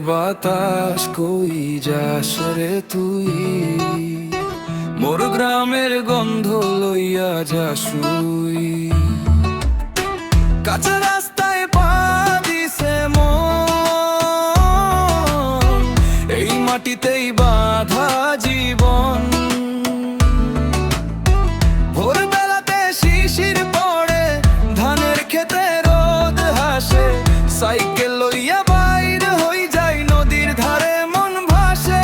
বাতাস কই যাস রে তুই, মোর গ্রামের গন্ধ লইয়া যাসুই। কাঁচা রাস্তায় পা দিছে মন, এই মাটিতেই বাঁধা জীবন। ভোরবেলাতে শিশির পড়ে, ধানের ক্ষেতে রোদ হাসে, সাইকেল লইয়া বাইর হই যাই, নদীর ধারে মন ভাসে।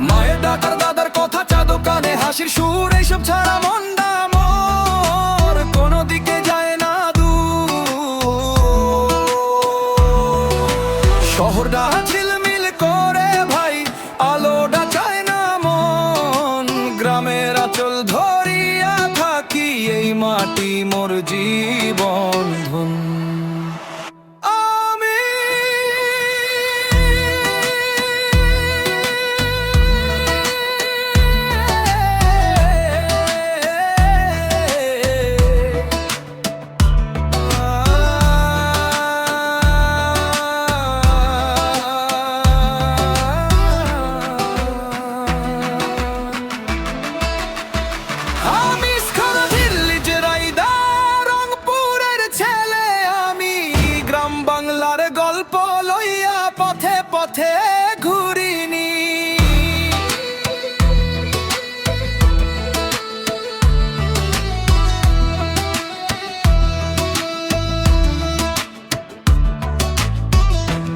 মায়ের ডাকার দাদার কথা, চা দোকানে হাসির সুর, এইসব ছাড়া মনটা মোর কোনো দিকে যায় না দূর। শহরটা ঝিলমিল করে ভাই, আলোটা চায় না মন, গ্রামের আঁচল ধরিয়া থাকি, এই মাটি মোর জীবন ধন। বাংলার গল্প লইয়া পথে পথে ঘুরিনি,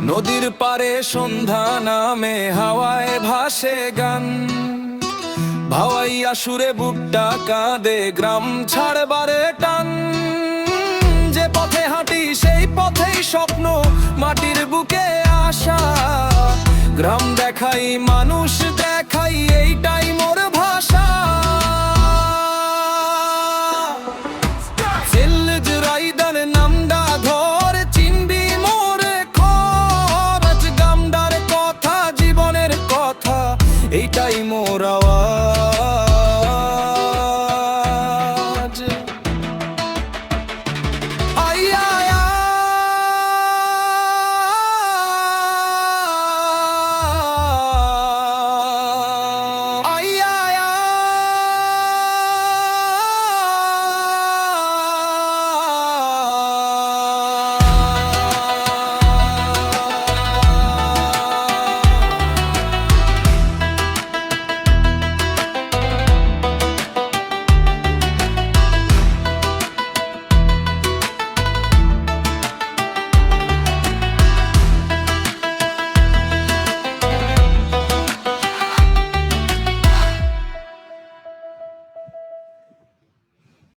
নদীর পারে সন্ধ্যা নামে, হাওয়ায় ভাসে গান, ভাওয়াইয়া সুরে বুকটা কাঁদে, গ্রাম ছাড়বারে টান। যে পথে হাঁটি সেই পথেই স্বপ্ন, মাটির বুকে আশা, গ্রাম দেখাই মানুষ দেখাই, এইটাই মোর ভাষা। সিল্লজ রাইদার নামডা ধর, চিনবি মোরে খরচ, গামডার কথা জীবনের কথা, এইটাই মোর আওয়াজ।